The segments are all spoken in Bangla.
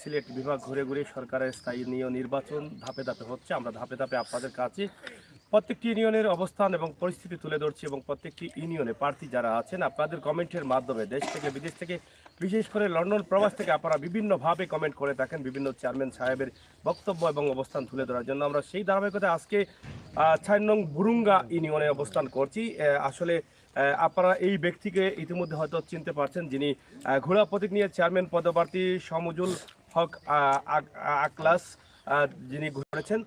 সিলেট বিভাগ ঘুরে ঘুরে সরকারের স্থানীয় নির্বাচন ধাপে ধাপে হচ্ছে। আমরা ধাপে ধাপে আপনাদের কাছে প্রত্যেকটি ইউনিয়নের অবস্থান এবং পরিস্থিতি তুলে ধরছি এবং প্রত্যেকটি ইউনিয়নে প্রার্থী যারা আছেন আপনাদের কমেন্টের মাধ্যমে দেশ থেকে বিদেশ থেকে বিশেষ করে লন্ডন প্রবাস থেকে আপনারা বিভিন্নভাবে কমেন্ট করে থাকেন বিভিন্ন চেয়ারম্যান সাহেবের বক্তব্য এবং অবস্থান তুলে ধরার জন্য। আমরা সেই ধারাবাহিকতায় আজকে ৪ নং বুরুঙ্গা ইউনিয়নে অবস্থান করছি। আসলে আপনারা এই ব্যক্তিকে ইতিমধ্যে হয়তো চিনতে পারছেন, যিনি ঘোড়া প্রতীক নিয়ে চেয়ারম্যান পদপ্রার্থী সমুজুল হক আকলাস, যিনি ঘুরেছেন।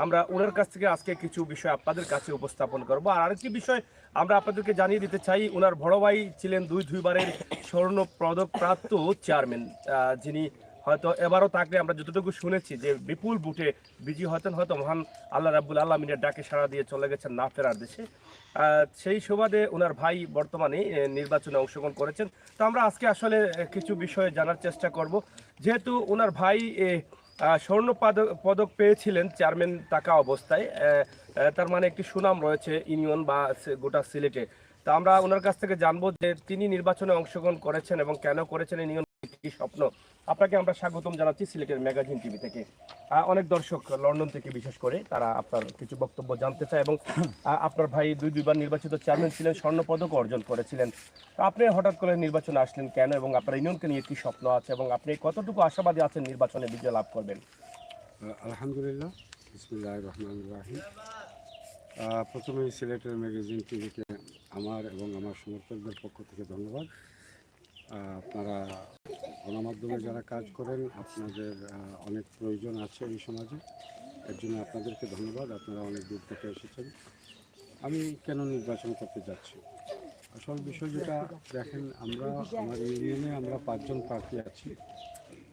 আমরা ওনার কাছ থেকে আজকে কিছু বিষয় আপনাদের কাছে উপস্থাপন করব। আর আরেকটি বিষয় আমরা আপনাদেরকে জানিয়ে দিতে চাই, ওনার বড় ভাই ছিলেন দুইবারের স্বর্ণ পদক প্রাপ্ত চেয়ারম্যান, যিনি হয়তো এবারও থাকলে আমরা যতটুকু শুনেছি যে বিপুল বুটে বিজয়ী হতেন, হয়তো মহান আল্লাহ রাব্বুল আলামিনের ডাকে সাড়া দিয়ে চলে গেছেন না ফেরার দেশে। সেই সুবাদে ওনার ভাই বর্তমানে নির্বাচনে অংশগ্রহণ করেছেন। তো আমরা আজকে আসলে কিছু বিষয়ে জানার চেষ্টা করব। যেহেতু ওনার ভাই স্বর্ণ পদক পেয়েছিলেন চেয়ারম্যান থাকা অবস্থায়, তার মানে একটি সুনাম রয়েছে ইউনিয়ন বা গোটা সিলেটে। তা আমরা ওনার কাছ থেকে জানবো যে তিনি নির্বাচনে অংশগ্রহণ করেছেন এবং কেন করেছেন, ইউনিয়ন কি স্বপ্ন। আপনাকে আমরা স্বাগতম জানাচ্ছি সিলেটের ম্যাগাজিন টিভি থেকে। অনেক দর্শক লন্ডন থেকে বিশেষ করে তারা আপনার কিছু বক্তব্য জানতে চায় এবং আপনার ভাই দুইবার নির্বাচিত চেয়ারম্যান ছিলেন, স্বর্ণ পদক অর্জন করেছিলেন। তো আপনি হঠাৎ করে নির্বাচনে আসলেন কেন এবং আপনার ইউনিয়নকে নিয়ে কি স্বপ্ন আছে এবং আপনি কতটুকু আশাবাদী আছেন নির্বাচনে বিজয় লাভ করবেন? আলহামদুলিল্লাহ, বিসমিল্লাহির রহমানির রহিম। প্রথমে সিলেটের ম্যাগাজিন টিভিকে আমার এবং আমার সমর্থকদের পক্ষ থেকে ধন্যবাদ। আপনারা গণমাধ্যমে যারা কাজ করেন, আপনাদের অনেক প্রয়োজন আছে এই সমাজে, এর জন্য আপনাদেরকে ধন্যবাদ। আপনারা অনেক দূর থেকে এসেছেন। আমি কেন নির্বাচন করতে যাচ্ছি, আসল বিষয় যেটা দেখেন, আমার ইউনিয়নে আমরা 5 জন প্রার্থী আছি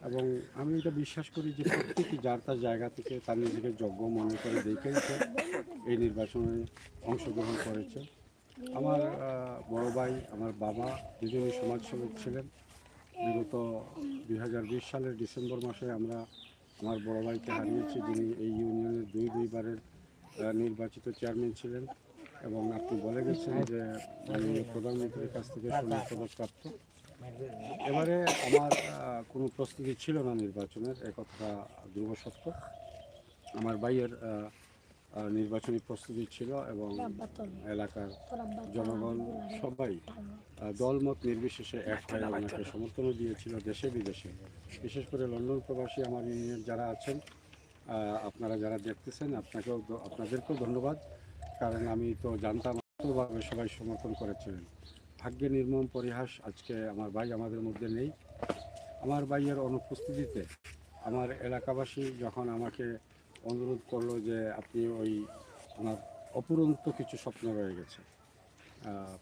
এবং আমি এটা বিশ্বাস করি যে প্রত্যেকই যার তার জায়গা থেকে তার নিজেকে যোগ্য মনে করে দেখেই এই নির্বাচনে অংশগ্রহণ করেছে। আমার বড় ভাই, আমার বাবা দুজনই সমাজসেবক ছিলেন। বিগত 2020 সালের ডিসেম্বর মাসে আমরা আমার বড় ভাইকে হারিয়েছি, যিনি এই ইউনিয়নের দুইবারের নির্বাচিত চেয়ারম্যান ছিলেন এবং আপনি বলে গেছেন যে মাননীয় প্রধানমন্ত্রীর কাছ থেকে স্বর্ণ পদক প্রাপ্ত। এবারে আমার কোনো প্রস্তুতি ছিল না নির্বাচনের, এ কথাটা ধ্রুব সত্য। আমার ভাইয়ের নির্বাচনী প্রস্তুতি ছিল এবং এলাকার জনগণ সবাই দলমত নির্বিশেষে এক হয়ে ওনাকে সমর্থনও দিয়েছিল দেশে বিদেশে। বিশেষ করে লন্ডন প্রবাসী আমার ইউনিয়ন যারা আছেন, আপনারা যারা দেখতেছেন, আপনাদেরকেও ধন্যবাদ, কারণ আমি তো জানতাম ভাবে সবাই সমর্থন করেছিলেন। ভাগ্যে নির্মম পরিহাস, আজকে আমার ভাই আমাদের মধ্যে নেই। আমার ভাইয়ের অনুপস্থিতিতে আমার এলাকাবাসী যখন আমাকে অনুরোধ করলো যে আপনি ওনার অপুরন্ত কিছু স্বপ্ন রয়ে গেছে,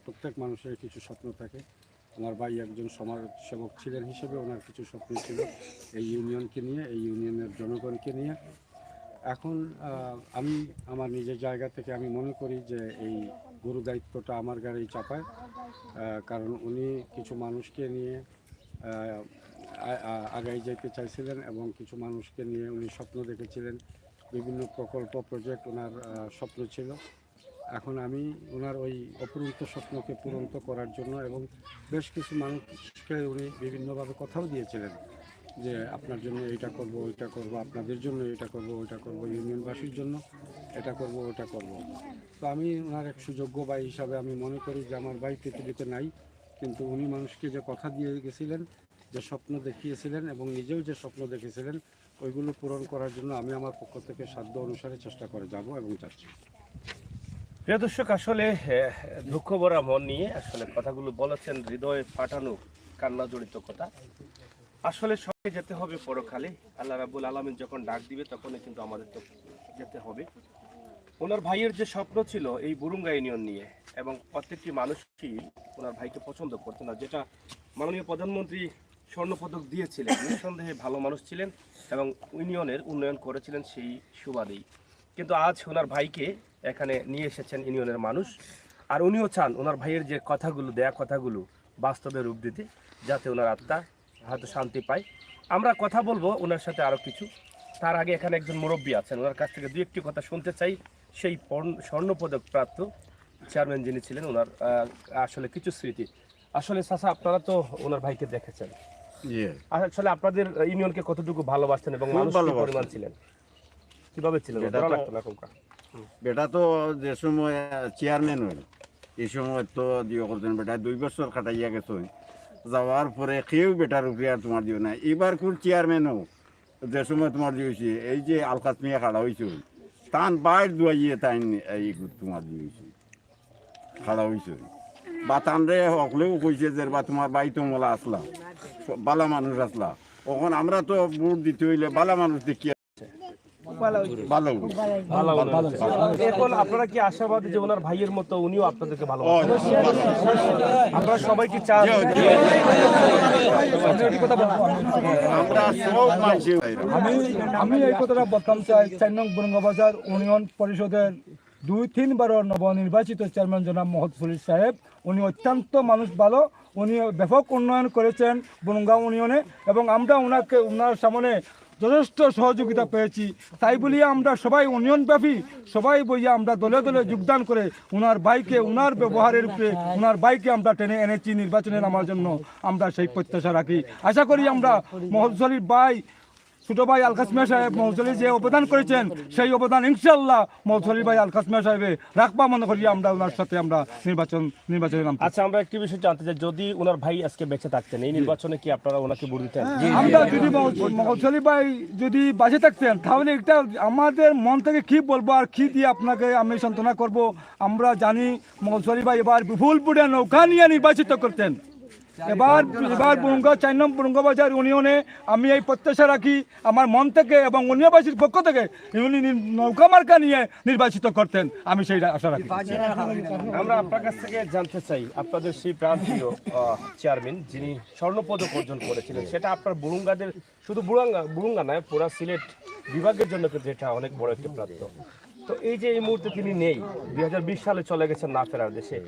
প্রত্যেক মানুষের কিছু স্বপ্ন থাকে। আমার ভাই একজন সমাজসেবক ছিলেন হিসেবে ওনার কিছু স্বপ্ন ছিল এই ইউনিয়নকে নিয়ে, এই ইউনিয়নের জনগণকে নিয়ে। এখন আমি আমার নিজের জায়গা থেকে আমি মনে করি যে এই গুরু দায়িত্বটা আমার গাড়ি চাপায়, কারণ উনি কিছু মানুষকে নিয়ে আগাই যেতে চাইছিলেন এবং কিছু মানুষকে নিয়ে উনি স্বপ্ন দেখেছিলেন, বিভিন্ন প্রকল্প প্রজেক্ট ওনার স্বপ্ন ছিল। এখন আমি ওনার ওই অপূরন্ত স্বপ্নকে পূরণ করার জন্য এবং বেশ কিছু মানুষকে উনি বিভিন্নভাবে কথাও দিয়েছিলেন যে আপনার জন্য এটা করব, ওইটা করব, আপনাদের জন্য এটা করব, ওইটা করব, ইউনিয়নবাসীর জন্য এটা করব, ওইটা করব। তো আমি ওনার এক সুযোগ্য ভাই হিসাবে আমি মনে করি যে আমার ভাই পৃথিবীতে নাই, কিন্তু উনি মানুষকে যে কথা দিয়ে গেছিলেন, যে স্বপ্ন দেখিয়েছিলেন এবং নিজেও যে স্বপ্ন দেখেছিলেন, ওইগুলো পূরণ করার জন্য আমি আমার পক্ষ থেকে সাধ্য অনুসারে চেষ্টা করে যাব এবং যাচ্ছি। প্রিয় দর্শক, আসলে দুঃখ ভরা মন নিয়ে আসলে কথাগুলো বলেছেন, হৃদয়ে ফাটানো কান্না জড়িত কথা। আসলে সবাই যেতে হবে পরকালে, আল্লাহ রাব্বুল আলামিন যখন ডাক দিবে তখনই কিন্তু আমাদের তো যেতে হবে। ওনার ভাইয়ের যে স্বপ্ন ছিল এই বুরুঙ্গা ইউনিয়ন নিয়ে, এবং প্রত্যেকটি মানুষই ওনার ভাইকে পছন্দ করতেন না, যেটা মাননীয় প্রধানমন্ত্রী স্বর্ণপদক দিয়েছিলেন। নিঃসন্দেহে ভালো মানুষ ছিলেন এবং ইউনিয়নের উন্নয়ন করেছিলেন সেই সুবাদেই। কিন্তু আজ ওনার ভাইকে এখানে নিয়ে এসেছেন ইউনিয়নের মানুষ, আর উনিও চান ওনার ভাইয়ের যে কথাগুলো, দেয়া কথাগুলো বাস্তবে রূপ দিতে, যাতে ওনার আত্মা হয়তো শান্তি পায়। আমরা কথা বলবো ওনার সাথে আরও কিছু। তার আগে এখানে একজন মুরব্বী আছেন, ওনার কাছ থেকে 2-1টি কথা শুনতে চাই। সেই স্বর্ণপদক প্রাপ্ত চেয়ারম্যান যিনি ছিলেন, ওনার আসলে কিছু স্মৃতি। আসলে চাচা, আপনারা তো ওনার ভাইকে দেখেছেন, আসলে আপনাদের ইউনিয়নকে কতটুকু ভালোবাসতেন এবং মানুষ কি পরিমাণ ছিলেন, কিভাবে ছিলেন? ভালো লাগতো না এখনকার? বেটা তো যে সময় চেয়ারম্যান হই এই সময় তো দিও করতেন বেটা 2 বছর খাটাইয়া গেছে যাওয়ার পরে কেউ বেটার উপরে আর তোমার দিও না। এবার কোন চেয়ারম্যানও যে সময় তোমার দিয়েছি এই যে আলকাত মিয়া খাড়া হয়েছে তান বাইর দুয়াইয়ে তাই এই তোমার দিয়েছি খাড়া হয়েছে বা তানরে হকলেও কইছে যে বা তোমার বাই তো মোলা আসলা বালা মানুষ আসলা তখন আমরা তো ভোট দিতে হইলে বালা মানুষ দেখিয়ে ভালো এখন আপনারা কি আশাবাদী যে ওনার ভাইয়ের মতো উনিও আপনাদেরকে ভালোবাসেন? আপনারা সবাই কি চান? আমরা সব মানুষ আমি এই কথাটা বলতাম চাই 4 নং বরঙ্গাবাজার ইউনিয়ন পরিষদের 2-3 বারের নবনির্বাচিত চেয়ারম্যান জনাব মোহাম্মদ ফরিদ সাহেব, উনি অত্যন্ত মানুষ ভালো, উনি ব্যাপক উন্নয়ন করেছেন বরঙ্গা ইউনিয়নে এবং আমরা ওনার সামনে যথেষ্ট সহযোগিতা পেয়েছি। তাই বলি আমরা সবাই ইউনিয়নব্যাপী সবাই বইয়া আমরা দলে দলে যোগদান করে ওনার ভাইকে ওনার ব্যবহারের উপরে ওনার ভাইকে আমরা টেনে এনেছি নির্বাচনে নামার জন্য। আমরা সেই প্রত্যাশা রাখি। আশা করি আমরা মহজলির ভাই ছোট ভাই আলকাস মিয়া সাহেব মহজলি যে অবদান করেছেন সেই অবদান ইনশাআল্লাহ মহজলির ভাই আলকাস মিয়া সাহেবে রাখবা মনে করি আমরা ওনার সাথে আমরা নির্বাচনে নাম। আচ্ছা, আমরা একটি বিষয় জানতে চাই, যদি ওনার ভাই আজকে বেঁচে থাকতেন এই নির্বাচনে কি আপনারা ওনাকে ভোট দিতেন? আমরা যদি মহজলি ভাই যদি বাঁচে থাকতেন তাহলে এটা আমাদের মন থেকে কি বলবো আর কি দিয়ে আপনাকে আমি সান্ত্বনা করব। আমরা জানি মহজলি ভাই এবার বিপুল বুড়ে নৌকা নিয়ে নির্বাচিত করতেন। এবার বরঙ্গা 4 নং বরঙ্গাবাজার ইউনিয়নে আমি এই প্রত্যাশা রাখি আমার মন থেকে এবং ইউনিয়নবাসীর পক্ষ থেকে উনি নৌকা মার্কা নিয়ে নির্বাচিত করতেন, আমি সেই আশা রাখি। আমরা আপনার কাছ থেকে জানতে চাই, আপনাদের সেই প্রান্তীয় চেয়ারম্যান যিনি স্বর্ণপদক অর্জন করেছিলেন সেটা আপনার বুরুঙ্গাদের শুধু বুরুঙ্গা নয় পুরা সিলেট বিভাগের জন্য কিন্তু এটা অনেক বড় একটি প্রাপ্ত। তো এই যে এই মুহূর্তে তিনি নেই, 2020 সালে চলে গেছেন না ফেরার দেশে,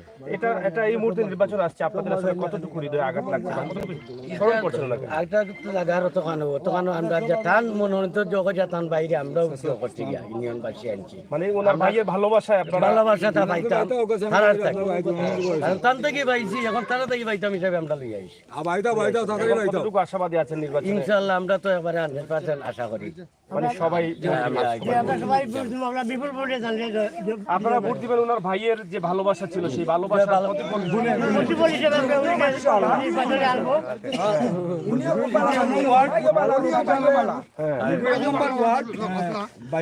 এটা এই মুহূর্তে নির্বাচন আসছে, আপনাদের আসলে কতটুকু হৃদয়ে আঘাত লাগছে বা কতটুকু স্মরণ করছেন ওনাকে? একটা তো লাগার তখন আমরা যেতান মনোনীত যোগ যেতান বাইরে আমরাও কিছু করছি গিয়া ইউনিয়নবাসী আনছি মানে ওনার ভাইয়ের ভালোবাসায় আপনারা ভালোবাসাটা পাইতাম তারার থেকে কারণ তান থেকে পাইছি এখন তারা থেকে পাইতাম হিসাবে আমরা লই আইছি কতটুকু আশাবাদী আছেন নির্বাচনে? ইনশাআল্লাহ আমরা তো একবারে 100% আশা করি মানে সবাই আপনারা ভোট দিবেন ওনার ভাইয়ের যে ভালোবাসা ছিল সেই ভালোবাসা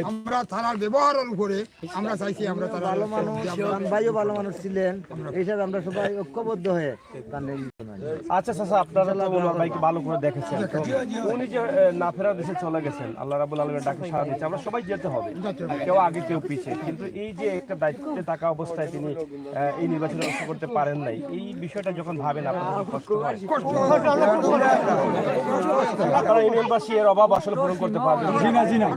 আমরা তার ব্যবহারের উপরে আমরা চাইছি আমরা তার ভালো মানুষ ভাইও ভালো মানুষ ছিলেন এইসব আমরা সবাই ঐক্যবদ্ধ হয়ে। আচ্ছা চাচা, আপনারা তো ওনার ভাইকে ভালো করে দেখেছেন, তো উনি যে না ফেরার দেশে চলে গেছেন আল্লাহ রাব্বুল আলামিনের ডাকে সাড়া দিচ্ছে, আমরা সবাই যেতে হবে, কেউ আগে কেউ পিছিয়ে, কিন্তু এই যে একটা দায়িত্বে থাকা অবস্থায় তিনি এই নির্বাচনে অংশ করতে পারেন নাই, এই বিষয়টা যখন ভাবেন আপনাদের কষ্ট হয়? আপনারা ইউনিয়নবাসী এর অভাব আসলে পূরণ করতে পারবেন? জি না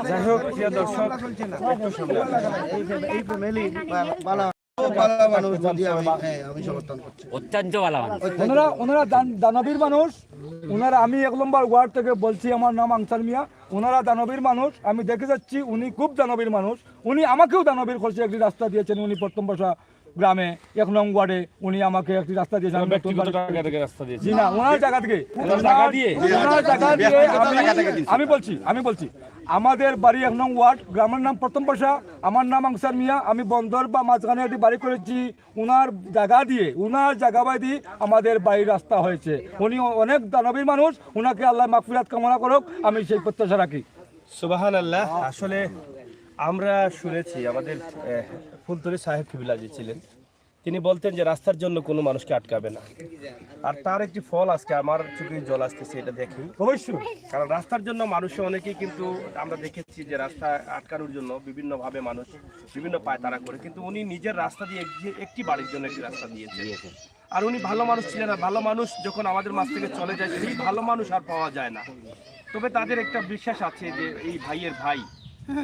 যাই হোক প্রিয় দর্শক, একটু সামনে ওনারা দানবীর মানুষ, ওনারা আমি 1 নম্বর ওয়ার্ড থেকে বলছি, আমার নাম আনসার মিয়া, ওনারা দানবীর মানুষ, আমি দেখে যাচ্ছি উনি খুব দানবীর মানুষ। উনি আমাকেও দানবীর করছে, একটি রাস্তা দিয়েছেন উনি প্রথম বসা গ্রামে 1 নং ওয়ার্ডে উনি আমাকে একটি রাস্তা দিয়েছেন। জি না, ওনার জায়গা থেকে আমি বলছি আমাদের বাড়ি 1 নং ওয়ার্ড, গ্রামের নাম প্রথম বসা, আমার নাম আনসার মিয়া, আমি বন্দর বা মাঝখানে একটি বাড়ি করেছি, ওনার জায়গা দিয়ে আমাদের বাড়ির রাস্তা হয়েছে। উনি অনেক দানবীর মানুষ, ওনাকে আল্লাহ মাগফিরাত কামনা করুক, আমি সেই প্রত্যাশা রাখি। সুবহানাল্লাহ। আসলে আমরা শুনেছি আমাদের ফুলতলি সাহেব কিবলাজি ছিলেন, তিনি বলতেন যে রাস্তার জন্য কোনো মানুষকে আটকাবে না, আর তার একটি ফল আজকে আমার চোখে জল আসতেছে এটা দেখি। অবশ্যই, কারণ রাস্তার জন্য মানুষে অনেকেই কিন্তু আমরা দেখেছি যে রাস্তা আটকানোর জন্য বিভিন্নভাবে মানুষ বিভিন্ন পায়তারা করে, কিন্তু উনি নিজের রাস্তা দিয়ে একটি বাড়ির জন্য একটি রাস্তা দিয়েছেন। আর উনি ভালো মানুষ ছিলেন, আর ভালো মানুষ যখন আমাদের মাঝ থেকে চলে যায় সেই ভালো মানুষ আর পাওয়া যায় না। তবে তাদের একটা বিশ্বাস আছে যে এই ভাইয়ের ভাই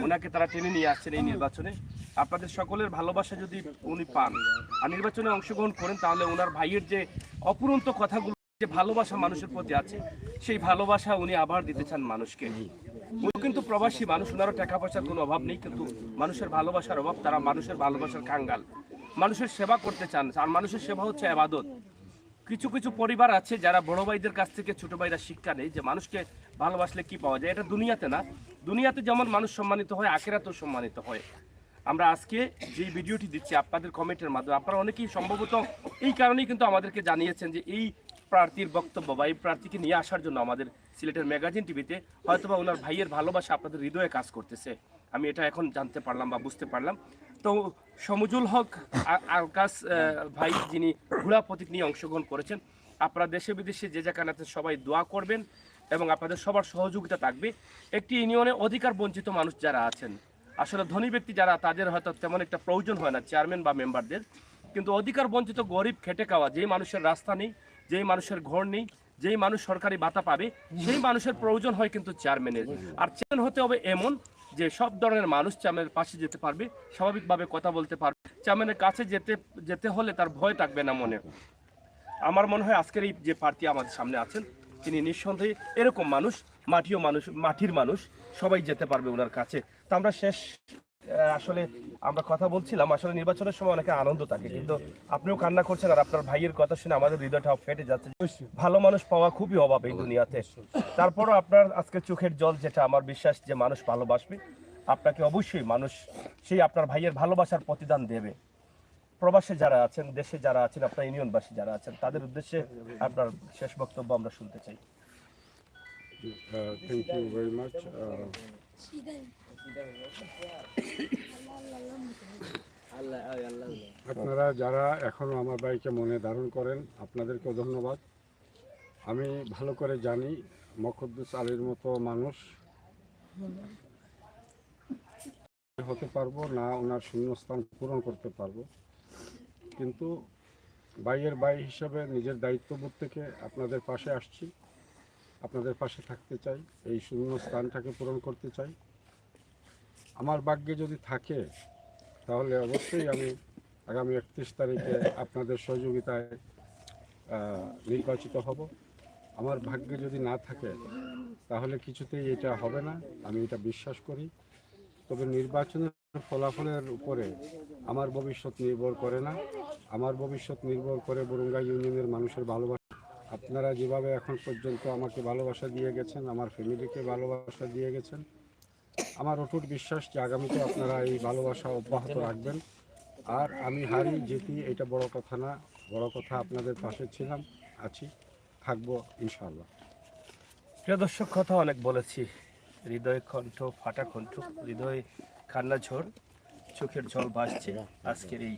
ওনাকে তারা টেনে নিয়ে আসছেন এই নির্বাচনে। আপনাদের সকলের ভালোবাসা যদি উনি পান আর নির্বাচনে অংশগ্রহণ করেন, তাহলে ওনার ভাইয়ের যে অপুরন্ত কথাগুলো, যে ভালোবাসা মানুষের প্রতি আছে, সেই ভালোবাসা উনি আবার দিতে চান মানুষকে। উনি কিন্তু প্রবাসী মানুষ, ওনারও টাকা পয়সার কোনো অভাব নেই, কিন্তু মানুষের ভালোবাসার অভাব। তারা মানুষের ভালোবাসার কাঙ্গাল, মানুষের সেবা করতে চান, আর মানুষের সেবা হচ্ছে ইবাদত। কিছু কিছু পরিবার আছে যারা বড় ভাইদের কাছ থেকে ছোট ভাইরা শিক্ষা নেই যে মানুষকে ভালোবাসলে কি পাওয়া যায়। এটা দুনিয়াতে না, দুনিয়াতে যেমন মানুষ সম্মানিত হয়, আখিরাতেও সম্মানিত হয়। আমরা আজকে যে ভিডিওটি দিচ্ছি আপনাদের কমেন্টের মাধ্যমে, আপনারা অনেকেই সম্ভবত এই কারণেই কিন্তু আমাদেরকে জানিয়েছেন যে এই প্রার্থীর বক্তব্য বা এই প্রার্থীকে নিয়ে আসার জন্য আমাদের সিলেটের ম্যাগাজিন টিভিতে হয়তোবা ওনার ভাইয়ের ভালোবাসা আপনাদের হৃদয়ে কাজ করতেছে। আমি এটা এখন জানতে পারলাম বা বুঝতে পারলাম। তো সমুজুল হক আকাশ ভাই, যিনি ঘোড়া প্রতীক নিয়ে অংশগ্রহণ করেছেন, আপনারা দেশে বিদেশে যে যেখানে আছেন সবাই দোয়া করবেন এবং আপনাদের সবার সহযোগিতা থাকবে। একটি ইউনিয়নে অধিকার বঞ্চিত মানুষ যারা আছেন, আসলে ধনী ব্যক্তি যারা, তাদের হয়তো তেমন একটা প্রয়োজন হয় না চেয়ারম্যান বা মেম্বারদের, কিন্তু অধিকার বঞ্চিত গরিব খেটে খাওয়া, যেই মানুষের রাস্তা নেই, যেই মানুষের ঘর নেই, যেই মানুষ সরকারি ভাতা পাবে, সেই মানুষের প্রয়োজন হয় কিন্তু চেয়ারম্যানের। আর চেয়ারম্যান হতে হবে এমন যে সব ধরনের মানুষ চেয়ারম্যানের পাশে যেতে পারবে, স্বাভাবিকভাবে কথা বলতে পারবে, চেয়ারম্যানের কাছে যেতে হলে তার ভয় থাকবে না মনে। আমার মনে হয় আজকের এই যে প্রার্থী আমাদের সামনে আছেন, তিনি নিঃসন্দেহে এরকম মানুষ, মাটির মানুষ, সবাই যেতে পারবে ওনার কাছে। তো আমরা আসলে আমরা কথা বলছিলাম, আসলে নির্বাচনের সময় অনেকে আনন্দ থাকে, কিন্তু আপনিও কান্না করছেন, আর আপনার ভাইয়ের কথা শুনে আমাদের হৃদয়টা ফেটে যাচ্ছে। ভালো মানুষ পাওয়া খুবই অভাব এই দুনিয়াতে। তারপরও আপনার আজকে চোখের জল, যেটা আমার বিশ্বাস যে মানুষ ভালোবাসবে আপনাকে, অবশ্যই মানুষ সেই আপনার ভাইয়ের ভালোবাসার প্রতিদান দেবে। প্রবাসে যারা আছেন, দেশে যারা আছেন, আপনার ইউনিয়নবাসী যারা আছেন, তাদের উদ্দেশ্যে আপনার শেষ বক্তব্য আমরা শুনতে চাই। Thank you very much. আপনারা যারা এখনো আমার ভাইকে মনে ধারণ করেন, আপনাদেরকেও ধন্যবাদ। আমি ভালো করে জানি মকদ্দুস আলীর মতো মানুষ হতে পারবো না, ওনার শূন্যস্থান পূরণ করতে পারবো, কিন্তু ভাইয়ের ভাই হিসাবে নিজের দায়িত্ববোধ থেকে আপনাদের পাশে আসছি, আপনাদের পাশে থাকতে চাই, এই শূন্য স্থানটাকে পূরণ করতে চাই। আমার ভাগ্যে যদি থাকে তাহলে অবশ্যই আমি আগামী 31 তারিখে আপনাদের সহযোগিতায় নির্বাচিত হব। আমার ভাগ্যে যদি না থাকে তাহলে কিছুতেই এটা হবে না, আমি এটা বিশ্বাস করি। তবে নির্বাচনের ফলাফলের উপরে আমার ভবিষ্যৎ নির্ভর করে না, আমার ভবিষ্যৎ নির্ভর করে বরুঙ্গা ইউনিয়নের মানুষের ভালোবাসা। আপনারা যেভাবে এখন পর্যন্ত আমাকে ভালোবাসা দিয়ে গেছেন, আমার ফ্যামিলিকে ভালোবাসা দিয়ে গেছেন, আমার অটুট বিশ্বাস যে আগামীতে আপনারা এই ভালোবাসা অব্যাহত রাখবেন। আর আমি হারি জিতি এটা বড় কথা না, বড় কথা আপনাদের পাশে ছিলাম, আছি, থাকবো ইনশাআল্লাহ। প্রিয় দর্শক, কথা অনেক বলেছি, হৃদয় কণ্ঠ, ফাটা কণ্ঠ, হৃদয় কান্না ঝড়, চোখের জল ভাসছে আজকের এই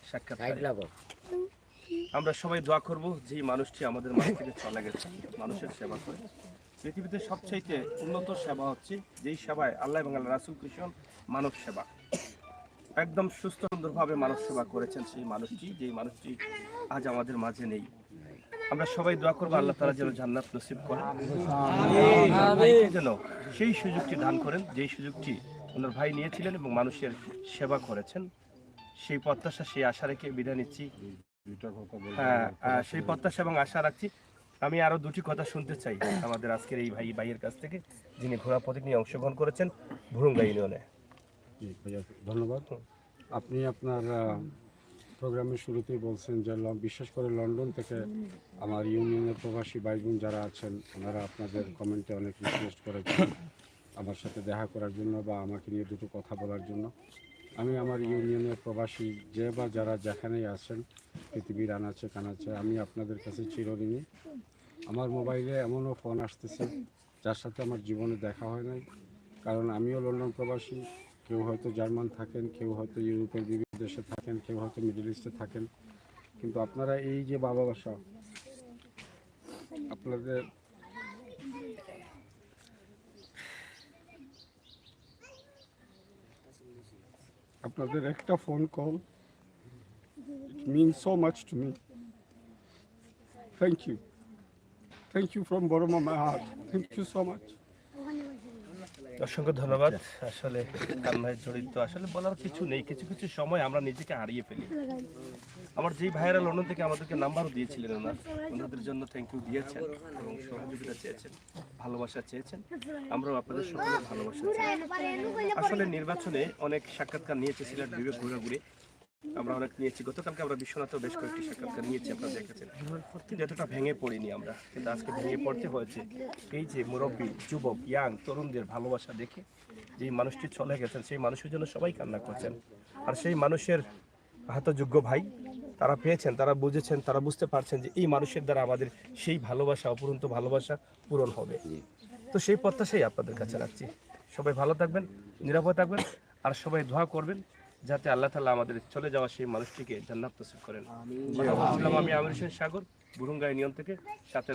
সাক্ষাৎ। আমরা সবাই দোয়া করব যেই মানুষটি আমাদের মাঝ থেকে চলে গেছে, মানুষের সেবা করে। পৃথিবীতে সবচাইতে উন্নত সেবা হচ্ছে যেই সেবায় আল্লাহ এবং আল্লাহ রাসূল কৃষ্ণ মানব সেবা, একদম সুস্থ সুন্দরভাবে মানব সেবা করেছেন সেই মানুষটি, যেই মানুষটি আজ আমাদের মাঝে নেই। আমরা সবাই দোয়া করবো আল্লাহ তাআলা যেন জান্নাত নসিব করেন, যেন সেই সুযোগটি দান করেন যেই সুযোগটি ওনার ভাই নিয়েছিলেন এবং মানুষের সেবা করেছেন। সেই প্রত্যাশা, সেই আশা রেখে বিদায় নিচ্ছি। হ্যাঁ, সেই প্রত্যাশা এবং আশা রাখছি। আমি আরো দুটি কথা শুনতে চাই আমাদের আজকের এই ভাইয়ের কাছ থেকে, যিনি ঘোড়া প্রতীক নিয়ে অংশগ্রহণ করেছেন ভুরুঙ্গা ইউনিয়নে। জি ভাইয়া, ধন্যবাদ। আপনি আপনার প্রোগ্রামের শুরুতেই বলছেন যে বিশেষ করে লন্ডন থেকে আমার ইউনিয়নের প্রবাসী ভাই বোন যারা আছেন, ওনারা আপনাদের কমেন্টে অনেক রিকোয়েস্ট করেছেন আমার সাথে দেখা করার জন্য বা আমাকে নিয়ে দুটো কথা বলার জন্য। আমি আমার ইউনিয়নের প্রবাসী যে বা যারা যেখানেই আছেন পৃথিবীর আনাচে কানাচে, আমি আপনাদের কাছে চিরঋণী। আমার মোবাইলে এমনও ফোন আসতেছে যার সাথে আমার জীবনে দেখা হয় নাই, কারণ আমিও লন্ডন প্রবাসী। কেউ হয়তো জার্মান থাকেন, কেউ হয়তো ইউরোপের বিভিন্ন দেশে থাকেন, কেউ হয়তো মিডল ইস্টে থাকেন, কিন্তু আপনারা এই যে ভালোবাসা, আপনাদের একটা phone call means so much to me. Thank you from bottom of my heart. Thank you so much. অসংখ্য ধন্যবাদ। আসলে কান্নায় জড়িত, আসলে বলার কিছু নেই, কিছু কিছু সময় আমরা নিজেকে হারিয়ে ফেলি। আমার যেই ভাইয়েরা লন্ডন থেকে আমাদেরকে নাম্বারও দিয়েছিলেন ওনাদের জন্য থ্যাংক ইউ দিয়েছেন এবং সহযোগিতা চেয়েছেন, ভালোবাসা চেয়েছেন। আমরাও আপনাদের সকলের ভালোবাসা চাই। আসলে নির্বাচনে অনেক সাক্ষাৎকার নিয়েছে সিলেট বিভাগ ঘোরাঘুরি, আমরা অনেক নিয়েছি। গতকালকে আমরা বিশ্বনাথেও বেশ কয়েকটি সাক্ষাৎকার নিয়েছি, আপনারা দেখেছেন। কিন্তু এতটা ভেঙে পড়িনি আমরা, কিন্তু আজকে ভেঙে পড়তে হয়েছে এই যে মুরব্বী, যুবক, ইয়াং তরুণদের ভালোবাসা দেখে। যেই মানুষটি চলে গেছেন সেই মানুষের জন্য সবাই কান্না করছেন, আর সেই মানুষের হতযোগ্য ভাই তারা পেয়েছেন, তারা বুঝেছেন, তারা বুঝতে পারছেন যে এই মানুষের দ্বারা আমাদের সেই ভালোবাসা, অপূরন্ত ভালোবাসা পূরণ হবে। তো সেই প্রত্যাশাই আপনাদের কাছে রাখছি। সবাই ভালো থাকবেন, নিরাপদ থাকবেন, আর সবাই দোয়া করবেন যাতে আল্লাহ তাআলা আমাদের চলে যাওয়া সেই মানুষটিকে জান্নাত নসিব করেন। আমি আমির হোসেন সাগর, বুরুঙ্গা ইউনিয়ন থেকে, সাথে